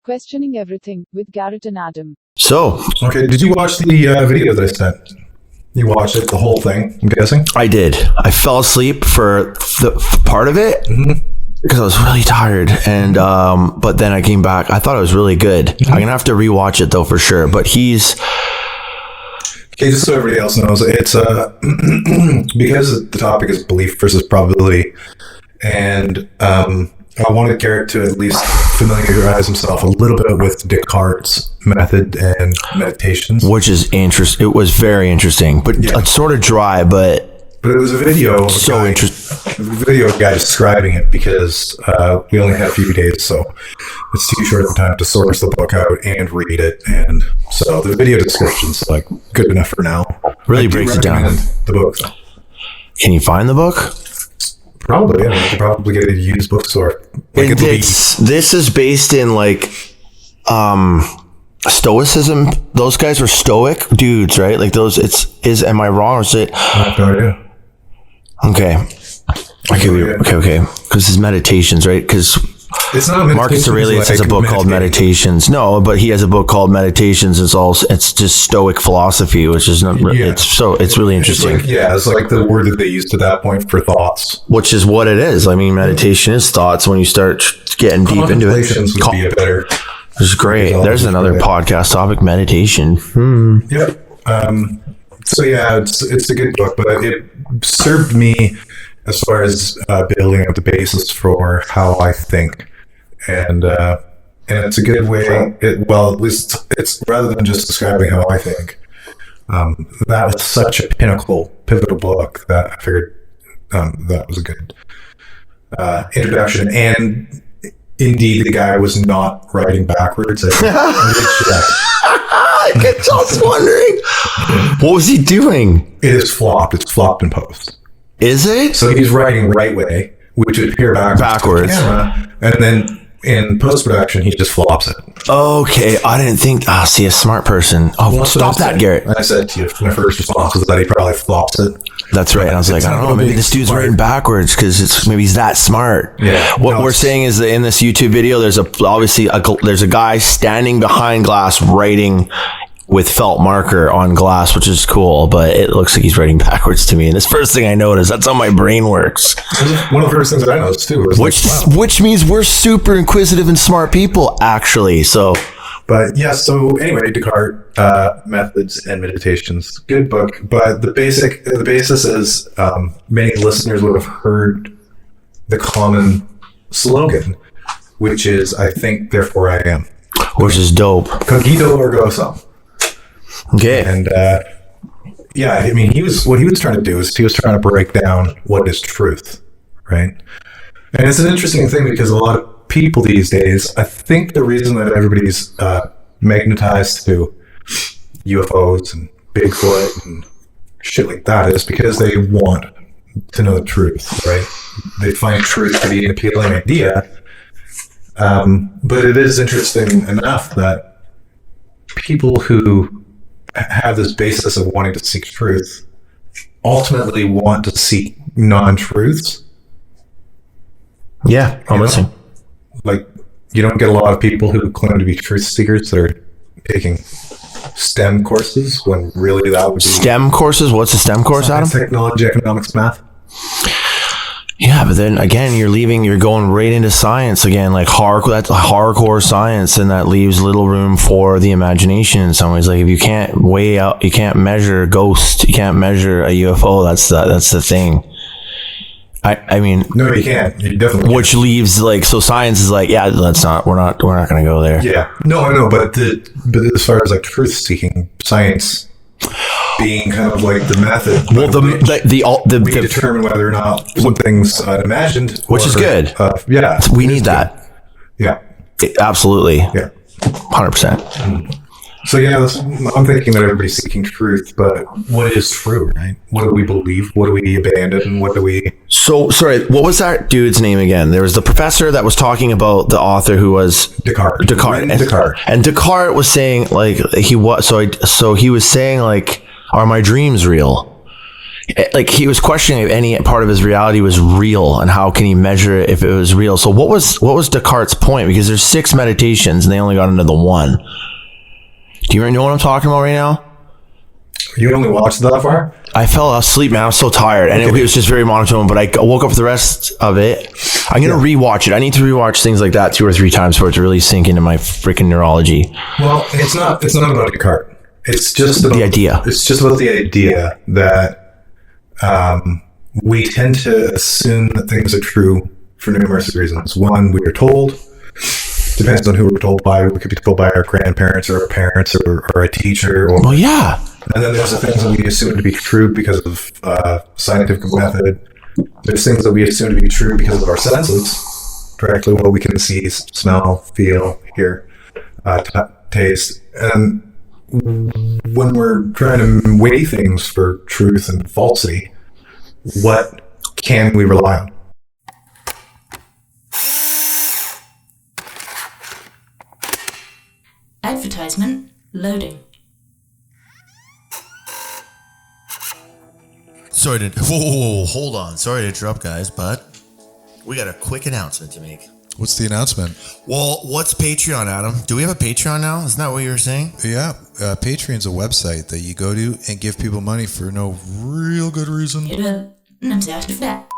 Questioning Everything with Garrett and Adam. So, Okay, did you watch the video that I sent? You watched it, the whole thing, I'm guessing? I did. I fell asleep for the part of it because I was really tired, and but then I came back. I thought it was really good. I'm gonna have to rewatch it though for sure. But he's Okay, just so everybody else knows, it's because the topic is belief versus probability, and I wanted Garrett to at least familiarize himself a little bit with Descartes' method and meditations. which is interesting. It was very interesting, but it's sort of dry. But But it was a video. so interesting. Video of a guy describing it because we only had a few days, so it's too short of time to source the book out and read it. And so the video description's like good enough for now. Really I do breaks it down. recommend the book, though. Can you find the book? Probably, yeah. You could probably get it at a used bookstore. Like This is based in like stoicism. Those guys were stoic dudes, right? Like those. Am I wrong or is it? I have no idea. Okay. Okay. Because his meditations, right? Because It's not Marcus Aurelius has a book called Meditations. No, but he has a book called Meditations. It's just Stoic philosophy, which is not. Yeah. It's really interesting. It's like the word that they used at that point for thoughts. Which is what it is. I mean, meditation is thoughts when you start getting deep into it. Contemplations would be a better. It's great. There's another podcast topic: meditation. Yep. So yeah, it's a good book, but it served me as far as building up the basis for how I think, and it's a good way. At least it's rather than just describing how I think. That was such a pivotal book that I figured that was a good introduction. And indeed, the guy was not writing backwards. I was just wondering, what was he doing? It is flopped. It's flopped in post. Is it? So he's writing right way, which would appear backwards. To the camera, and then in post-production, he just flops it. Okay, I didn't think. See, a smart person. Oh, Well, stop that, Garrett. I said to you, my first response was that he probably flops it. That's right. I was like, I don't know, maybe this dude's writing backwards because maybe he's that smart. Yeah. What we're saying is that in this YouTube video, there's a guy standing behind glass writing with felt marker on glass, which is cool, but it looks like he's writing backwards to me. And this first thing I noticed, that's how my brain works. One of the first things that I noticed too. Which means we're super inquisitive and smart people, actually. So, but yeah. So anyway, Descartes, Methods and Meditations, good book. But the basis is many listeners would have heard the common slogan, which is "I think, therefore I am," which is dope. Cogito Ergo Sum. Okay. And I mean, what he was trying to do is he was trying to break down what is truth, right? And it's an interesting thing because a lot of people these days, I think the reason that everybody's magnetized to UFOs and Bigfoot and shit like that is because they want to know the truth, right? They find truth to be an appealing idea. But it is interesting enough that people who have this basis of wanting to seek truth ultimately want to seek non-truths. Yeah, I'm listening. Like, you don't get a lot of people who claim to be truth seekers that are taking STEM courses when really that would be... STEM courses? What's a STEM course, Adam? Technology, economics, math. Yeah, but then again, you're going right into science again, like that's hardcore science, and that leaves little room for the imagination in some ways. Like if you can't weigh out, you can't measure a ghost, you can't measure a UFO. That's the thing. I mean, no, you can't. You definitely can't. Which leaves so science is like, yeah, we're not going to go there. Yeah, no, I know, but as far as like truth seeking, science being kind of like the method. Well, we determine whether or not something's imagined, which is good. Yeah, we need that. Yeah, absolutely. Yeah, 100%. So yeah, I'm thinking that everybody's seeking truth, but what is true, right? What do we believe? What do we abandon? And what do we... So, sorry, what was that dude's name again? There was the professor that was talking about the author who was... Descartes. And Descartes was saying, like, he was saying, like, are my dreams real? Like he was questioning if any part of his reality was real and how can he measure it if it was real. So what was Descartes' point? Because there's 6 meditations and they only got into the 1. Do you know what I'm talking about right now? You only watched that far? I fell asleep, man. I was so tired. And it was just very monotone, but I woke up for the rest of it. I'm going to rewatch it. I need to rewatch things like that 2 or 3 times for it to really sink into my freaking neurology. Well, it's not about Descartes. It's just about the idea. It's just about the idea that we tend to assume that things are true for numerous reasons. One, we are told. Depends on who we're told by. We could be told by our grandparents or our parents or a teacher. Well, yeah. And then there's the things that we assume to be true because of scientific method. There's things that we assume to be true because of our senses, directly what we can see, smell, feel, hear, taste. And when we're trying to weigh things for truth and falsity, what can we rely on? Advertisement loading. Hold on. Sorry to interrupt, guys, but we got a quick announcement to make. What's the announcement? Well, what's Patreon, Adam? Do we have a Patreon now? Isn't that what you were saying? Yeah, Patreon's a website that you go to and give people money for no real good reason. I'm sad for that.